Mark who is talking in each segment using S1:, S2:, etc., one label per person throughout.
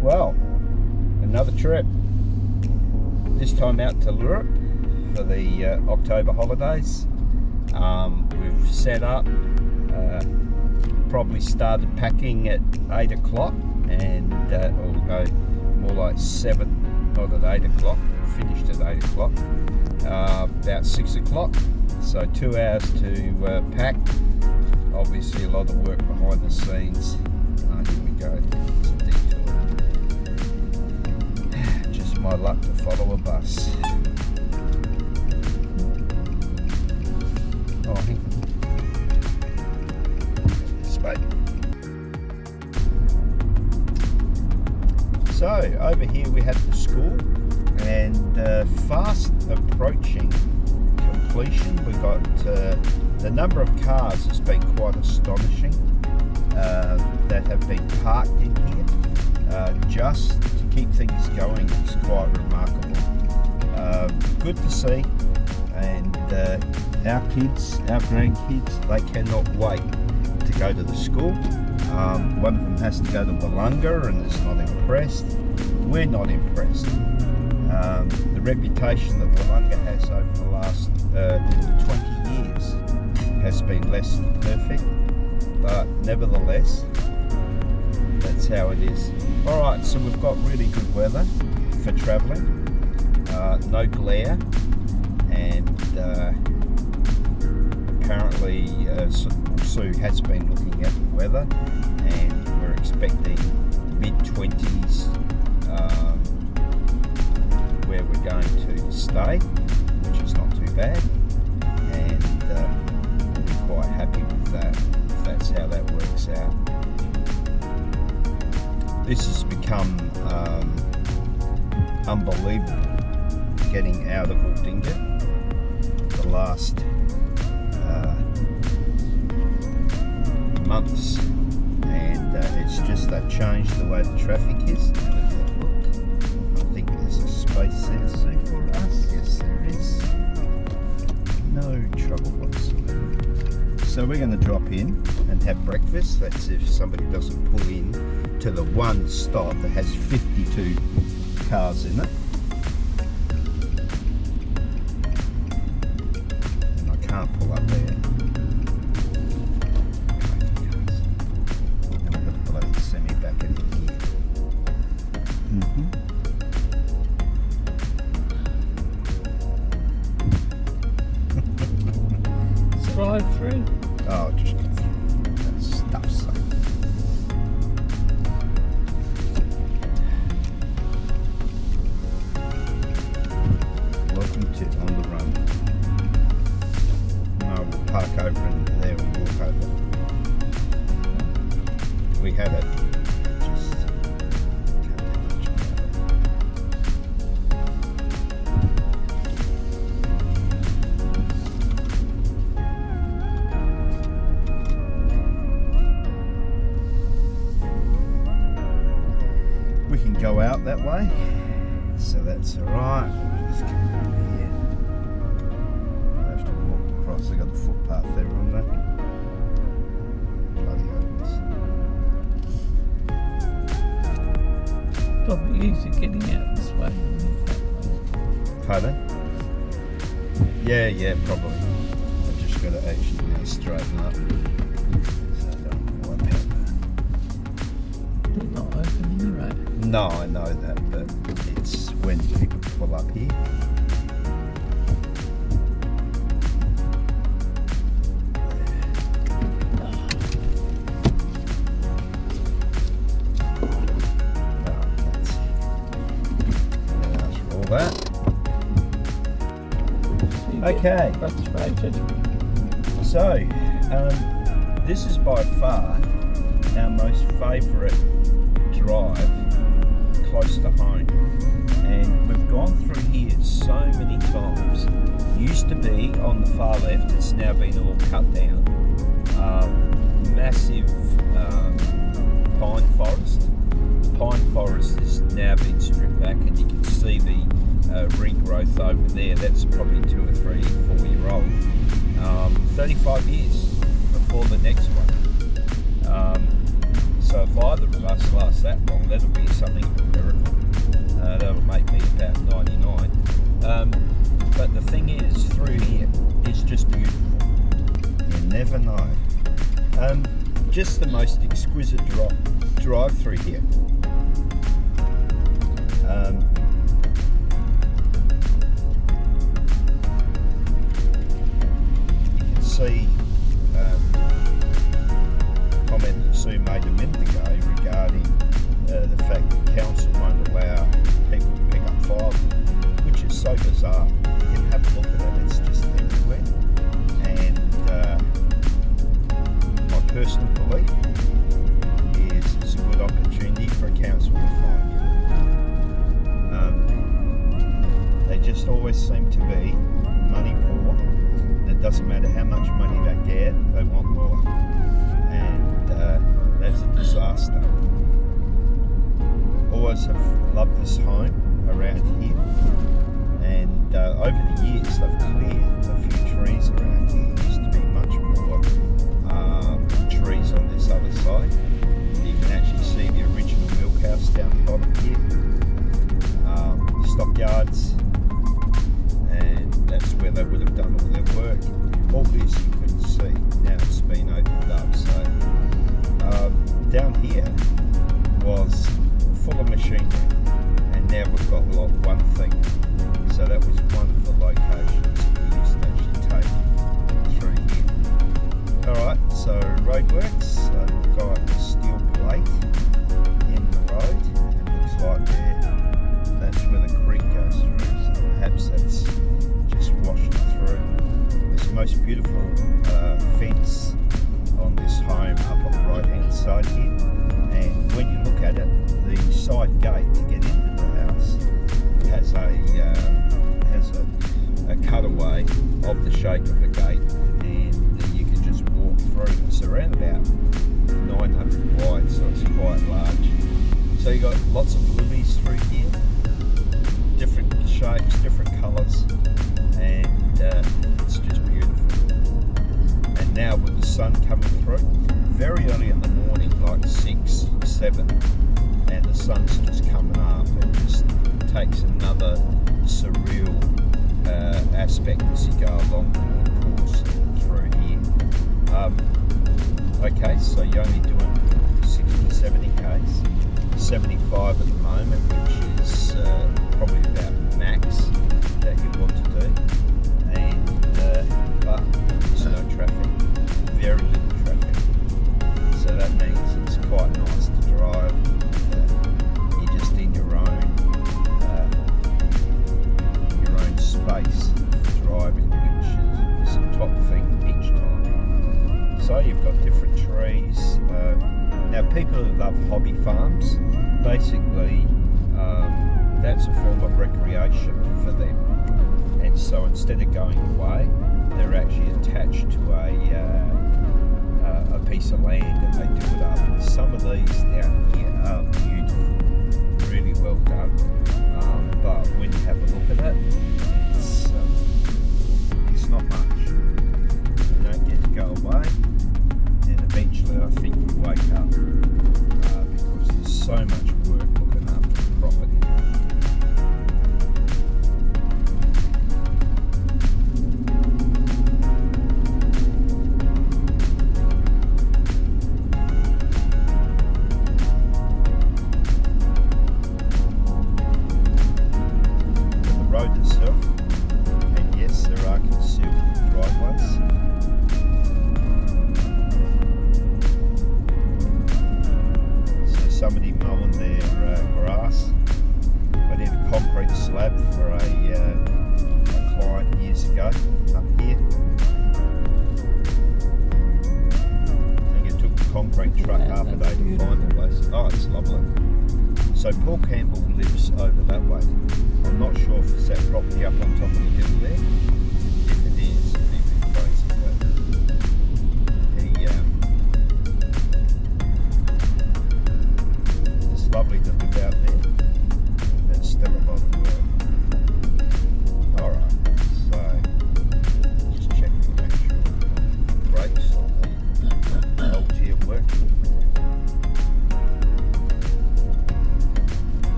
S1: Well, another trip. This time out to Lyrup for the October holidays. We've set up, probably started packing at 8 o'clock and or we'll go more like 7, not at 8 o'clock, finished at 8 o'clock, about 6 o'clock. So 2 hours to pack. Obviously a lot of work behind the scenes. Here we go, it's a detour. Just my luck to follow a bus. Oh, hang on. So over here we have the school, and fast approaching completion. We've got the number of cars has been quite astonishing that have been parked in here just to keep things going. It's quite remarkable. Good to see, and our kids, our grandkids, they cannot wait to go to the school. One of them has to go to Wollonga and is not impressed. We're not impressed. The reputation that Wollonga has over the last 20 years has been less than perfect, but nevertheless, that's how it is. Alright, so we've got really good weather for travelling, no glare, and apparently Sue has been looking at the weather, and we're expecting mid-20s where we're going to stay, which is not too bad, and we'll be quite happy with that if that's how that works out. This has become unbelievable getting out of Aldinga the last months, and it's just that changed the way the traffic is. Look, I think there's a space there, Sue, for us. Yes, there is. No trouble whatsoever. So we're going to drop in and have breakfast. That's if somebody doesn't pull in to the one stop that has 52 cars in it. And I can't pull up there.
S2: Drive through.
S1: Oh, just go through. That stuff's so. Welcome to On the Run. No, we'll park over in there and walk over. We had it. Just can't do much about it. We can go out that way, so that's alright. We'll just come over here. I have to walk across. They've got the footpath there, haven't they? Bloody opens.
S2: Probably easy getting out this way.
S1: Pardon? Yeah, probably. I've just got to actually now straighten up. So I don't want that.
S2: They're not open anyway.
S1: No, I know that, but it's when people pull up here. That's all that. Okay.
S2: Frustrated.
S1: So, this is by far our most favourite drive close to home, and we've gone through here so many times. Used to be on the far left, it's now been all cut down. Massive pine forest. Pine forest has now been stripped back, and you can see the regrowth over there. That's probably 2 or 3, 4 year old. 35 years before the next one. So if either of us last that long, that'll be something of a miracle. That'll make me about 99. But the thing is, through here, it's just beautiful. You never know. Just the most exquisite drive through here. You can see a comment that Sue made a minute ago regarding the fact that council won't allow people to pick up firewood, which is so bizarre. You can have a look at it, it's just everywhere. And my personal belief is it's a good opportunity for a council to find you. They just always seem to be money poor. It doesn't matter how much money they get, they want more. And that's a disaster. Always have loved this home around here. And over the years they've cleared a few trees around here. There used to be much more trees on this other side. You can actually see the original milk house down the bottom here. Stockyards, and that's where they would have done all their work. Obviously you couldn't see, now it's been opened up. So down here was full of machinery, and now we've got one thing. So that was one of the locations we used to actually take through here. Alright, so roadworks, we've got a steel plate in the road. It looks like that's where the creek goes through, so perhaps that's just washing through. It's the most beautiful fence on this home up on the right hand side here, and when you look at it, the side gate to get into the house has a cutaway of the shape of a gate, and you can just walk through. It's around about 900 wide, so it's quite large. So you got lots of lilies through here, different shapes, different colours, and it's just beautiful. And now with the sun coming through, very early in the morning, like 6, 7, and the sun's just coming up, it just takes another surreal aspect as you go along the course through here. Okay, so you're only doing 60, 70 k's, 75 at the moment, which is probably about max that you want to do, and but there's no traffic, very little traffic, so that means it's quite nice to drive. You're just in your own space for driving, which is the top thing each time. So you've got different trees. Now people who love hobby farms, basically that's a form of recreation for them, and so instead of going away, they're actually attached to a piece of land and they do it up. And some of these down here are beautiful, really well done, but when you have a look at it, it's not much. You don't get to go away, and eventually I think you wake up because there's so much work looking after the property. The road itself, and yes, there are concealed driveways. So somebody mowing their grass, I did a concrete slab for a client years ago up here. I think it took the concrete truck half a day to find the place. Oh, it's lovely. So Paul Campbell lives over that way. I'm not sure if it's that property up on top of the hill there. If it is, it'd be a bit crazy, but it's lovely to live out there. There's still a lot of work. Alright, so just checking to make sure the brakes on the LT are working.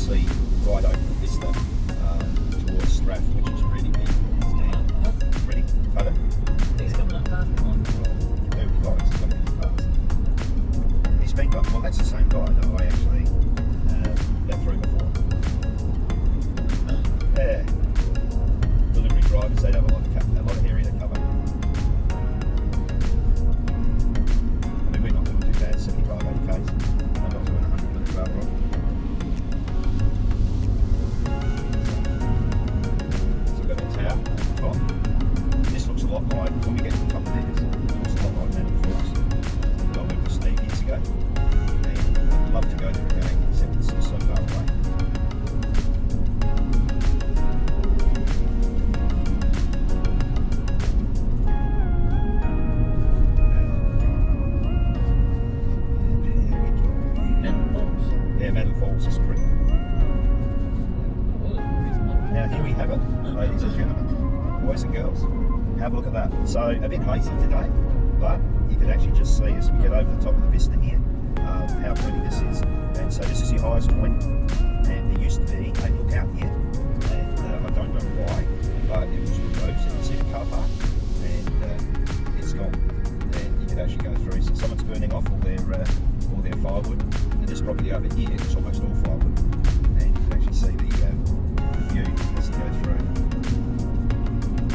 S1: see right over the vista towards Strath, which is really big. Ready? Photo?
S2: He's coming up past one.
S1: There we go, he's coming fast. He's been gone, well that's the same guy that I actually went through before. Yeah. Delivery drivers, they have a lot of area to cover. I mean, we're not doing too bad, 75, 80 k's. I'm not doing 100 minutes rather on. So we've got a tower at the top. This looks a lot like, when we get to the top of this, it looks a lot like Manning Falls. I went with Steve years ago. And I'd love to go there again, except it's so far away. Yeah, Manning Falls is pretty. Now here we have it, ladies and gentlemen, boys and girls. Have a look at that. So a bit hazy today, but you can actually just see as we get over the top of the vista here, how pretty this is. And so this is your highest point, and there used to be a lookout here, and I don't know why, but it was removed. So you can see the car park, and it's gone. And you can actually go through. So someone's burning off all their firewood, and this property over here is almost all firewood, and you can actually see the view as you go through.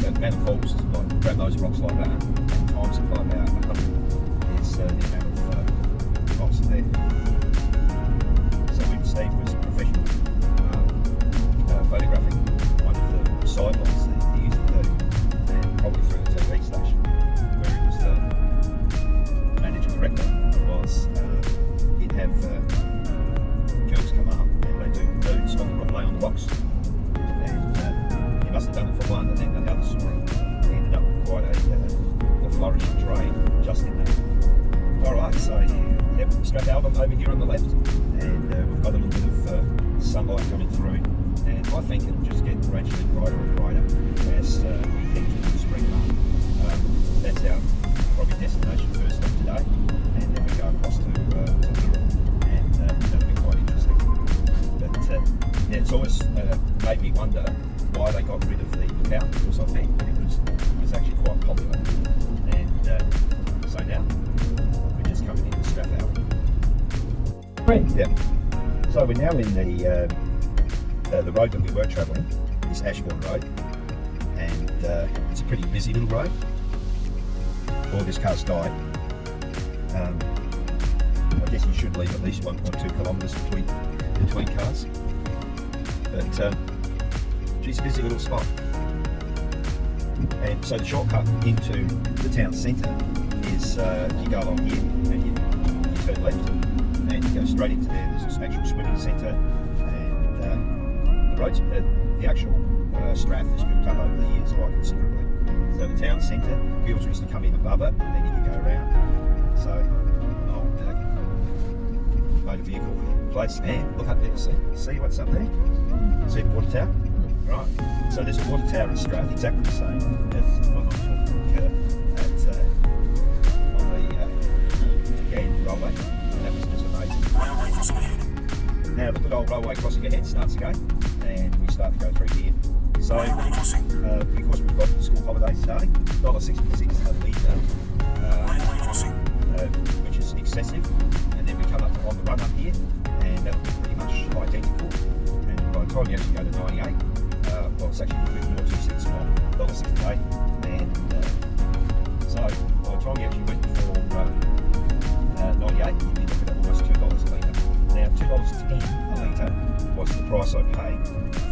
S1: But Manning Falls is like, grab those rocks like that, and times it by about 100 is the amount of rocks there. So when Steve was professional photographing one of the sidelines that he used to do, and probably through the TV station, where he was the managing director, was he'd have girls come up and they do nudes on the rock, lay on the rocks. And he must have done it for one, and then the other saw it. He ended up with quite a flourishing trade just in that. Alright, so yep, Strathalbyn over here on the left, and we've got a little bit of sunlight coming through, and I think it'll just get gradually brighter and brighter as we head to the spring month. That's our probably destination first stop today, and then we go across to Lyrup, and that'll be quite interesting. But yeah, it's always made me wonder why they got rid of the lookout, because I think it was actually quite popular. And so now we're just coming into Strathalbyn. Right. Yep. So we're now in the road that we were travelling, this Ashbourne Road, and it's a pretty busy little road. All this car's died. I guess you should leave at least 1.2 kilometres between cars. But geez, busy little spot. And so the shortcut into the town centre is you go along here and you turn left and you go straight into there. There's this actual swimming centre, and the roads, the actual Strath has built up over the years quite considerably. So the town centre, wheels used to come in above it, and then you could go around. So old motor vehicle place. And look up there, see what's up there? See the water tower? Right. So there's a water tower in Strath, exactly the same as the one I'm talking on the railway, and that was just amazing. Now the good old railway crossing ahead starts again, and we start to go through here. So because we've got school holidays starting, $1.66 a litre, which is excessive, and then we come up on the run up here, and that'll be pretty much identical. And by the time you actually go to 98, well, it's actually a bit more, 2 cents more, $1.68. And so by the time you actually went for 98, you'd be looking at almost $2 a litre. Now, $2.10 a litre was the price I paid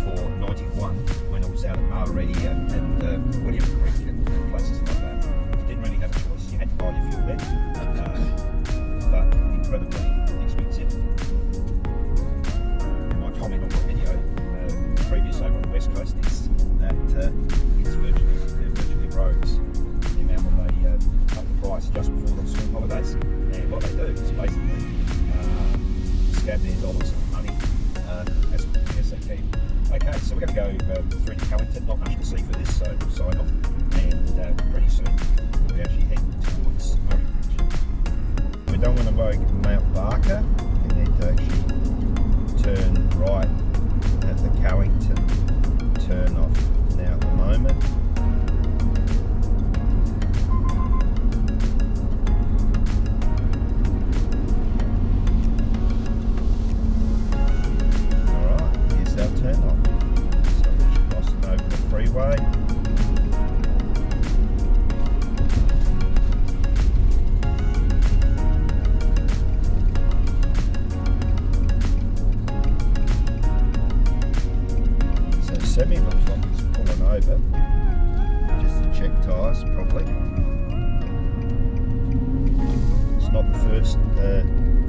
S1: for 91 when I was out at Berri and William Creek and places like that. You didn't really have a choice, you had to buy your fuel there, but incredibly expensive. And my comment on my video previous over on the west coast is that they're virtually roads, the amount that they up the price just before the school holidays. And what they do is basically scab their dollars of money as quickly as they can. Okay, so we're going to go through to Callington. Not much to see for this, so we'll sign off, and pretty soon we'll be actually heading towards Berri. We don't want to go Mount Barker, and then to actually turn right twice probably. It's not the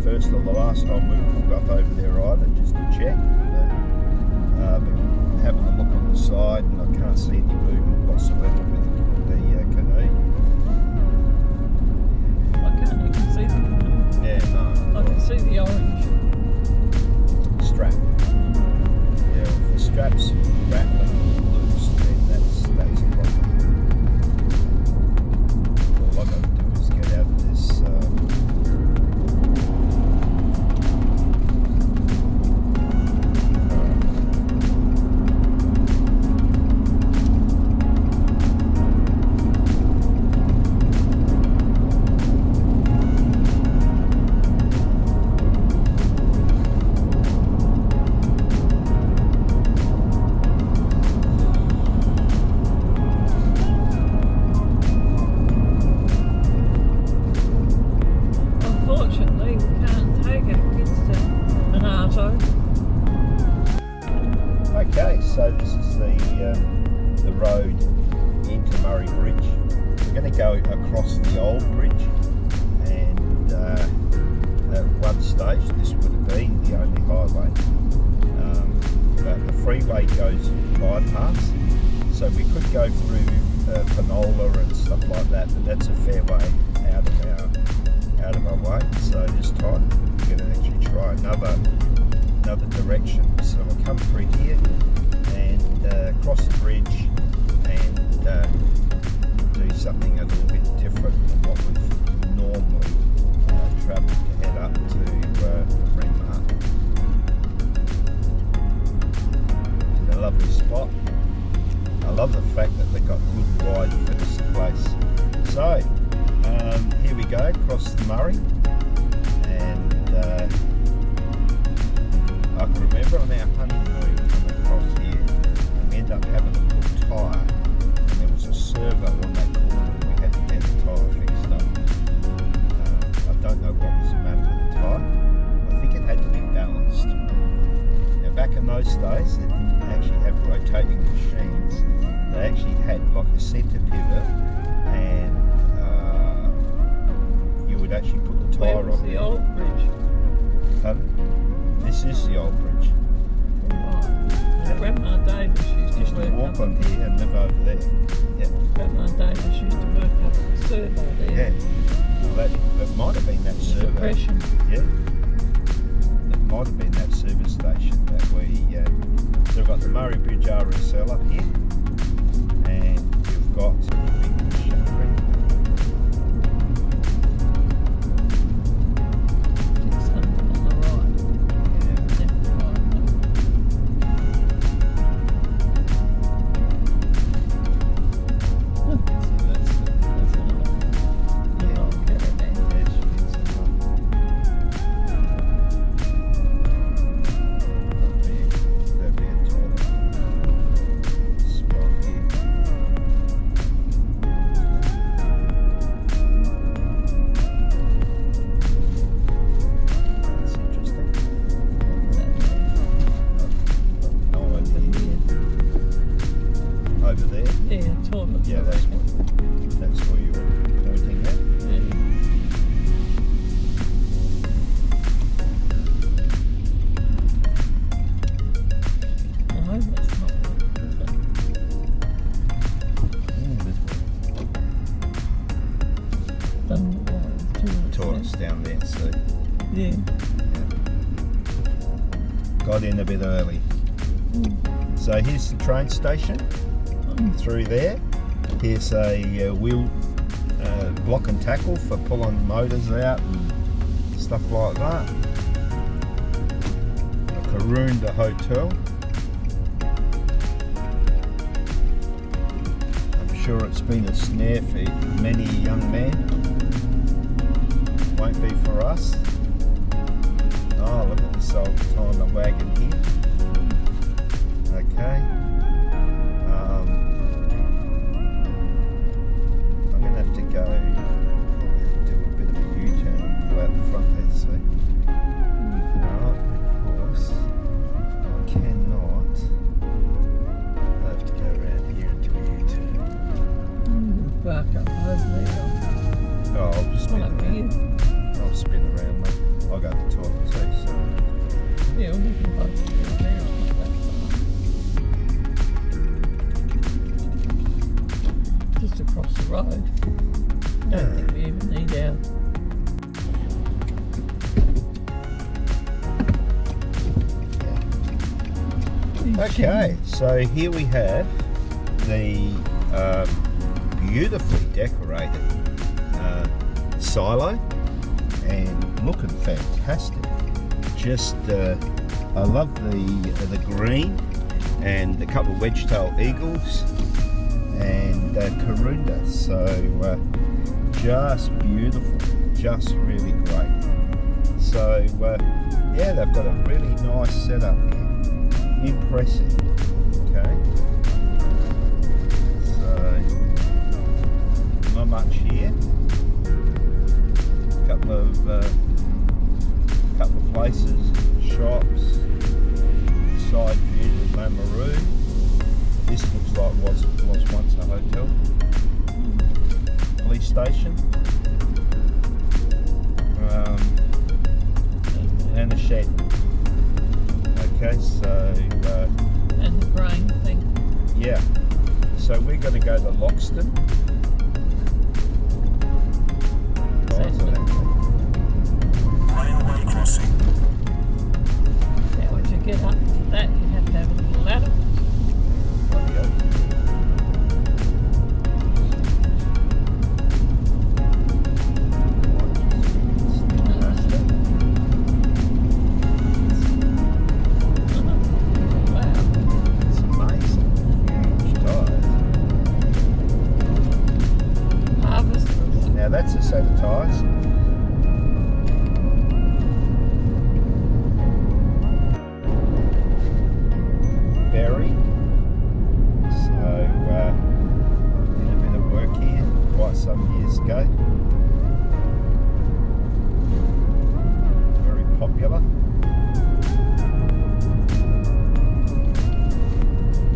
S1: first or the last time we pulled up over there either, just to check. But having a look on the side, and I can't see any movement whatsoever with the canoe.
S2: I can't even see the canoe.
S1: Yeah, no.
S2: I can see the orange.
S1: Strap. Yeah, if the strap's rattling loose, then that's a problem. All I've got to do is get out of this. Okay, so this is the road into Murray Bridge. We're going to go across the old bridge, and at one stage this would have been the only highway, but the freeway goes bypass, so we could go through Penola and stuff like that, but that's a fair way out of our way. So this time we're going to actually try another direction. So we'll come through here and cross the bridge and do something a little bit different than what we've normally travelled to head up to Renmark. A lovely spot. I love the fact that they've got good wide for this place. So here we go, across the Murray, and I can remember on our honeymoon coming across here, and we ended up having a good tyre, and there was a servo on that corner, and we had to get the tyre fixed up. I don't know what was the matter with the tyre. I think it had to be balanced. Now back in those days, they didn't actually have rotating machines. They actually had like a centre pivot, and you would actually put the tyre on
S2: the old bridge.
S1: Pardon? This is the old bridge.
S2: Yeah. Grandma Davis used
S1: Used
S2: to
S1: to
S2: work
S1: walk
S2: up.
S1: on here and live over there. Yeah.
S2: Grandma Davis used to work up at the servo there.
S1: Yeah. Well, that might have been that servo.
S2: Depression.
S1: Yeah. That might have been that service station that we. So we've got the Murray Bridge RSL up here, and we've got some big machinery. Down there, so
S2: yeah.
S1: Got in a bit early. So here's the train station through there. Here's a wheel block and tackle for pulling motors out and stuff like that. A Karoonda hotel. I'm sure it's been a snare for many a young man. Won't be for us. Oh, look at this old timer wagon here. Okay. I'm going to have to go do a bit of a U-turn and pull out the front there, see. Right, because I cannot. I have to go around here and do a U-turn.
S2: But park up over there.
S1: Oh, I'll just spin
S2: Well, over
S1: around.
S2: here.
S1: I'll spin around, mate. I'll go to the toilet too, so.
S2: Yeah, well, we can both do it there. It's not that far. Just across the road. Don't think we even need our.
S1: Okay, so here we have the beautifully decorated silo and looking fantastic. Just I love the green and a couple of wedge-tailed eagles and Karoonda. So just beautiful, just really great. So yeah, they've got a really nice setup here. Impressive. Okay, so not much here. Couple of places, shops, side view of Lamaroo. This looks like was once a hotel. Police station. And a shed. Okay, so
S2: And the grain thing.
S1: yeah, so we're going to go to Loxton.
S3: Railway crossing.
S2: Now, to get up to that, you have to have a little ladder.
S1: It's amazing. Huge tyres.
S2: Harvest.
S1: Now that's a set of tyres. Berri. So did a bit of work here quite some years ago. Very popular.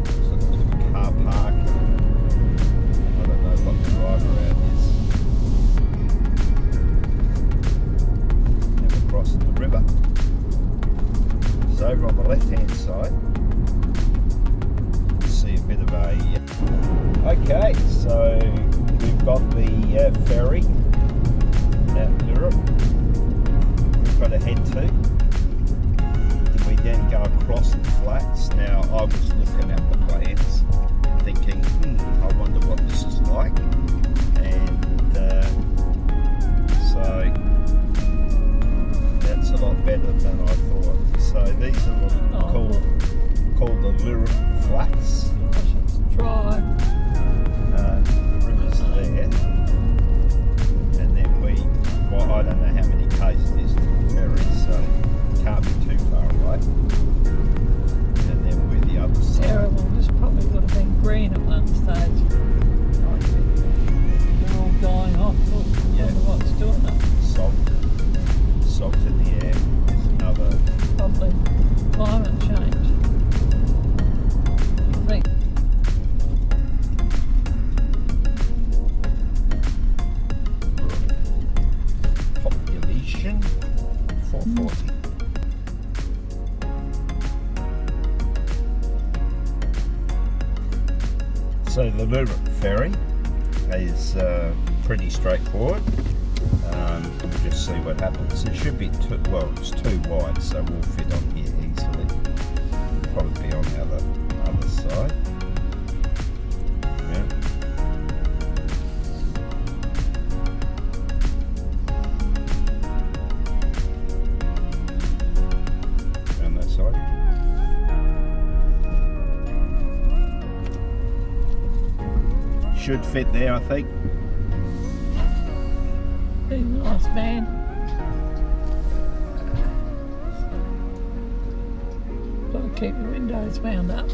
S1: There's a bit of a car park. I don't know what the drive around is. Never crossed the river. So over on the left hand side, see a bit of a. Okay, so we've got the ferry at Lyrup. We've got to head to. And we then go across the flats. Now I was looking at the plans, thinking, I wonder what this is like. And so that's a lot better than I thought. So these are called the Lyrup flats.
S2: It's dry.
S1: The river's there, and then I don't know how many k's it is to the ferry, so it can't be too far away. And then we're the other side.
S2: Terrible. This probably would have been green at one stage. They're all dying off. Look, I wonder what's doing it.
S1: Salt in the air. There's another.
S2: Probably climate change. I think.
S1: Population 440. So the Lyrup ferry is pretty straightforward. We'll just see what happens. It should be it's too wide, so we'll fit on here easily. Probably be on the other side. Yeah. On that side. Should fit there, I think.
S2: Be nice, man. Got to keep the windows wound up.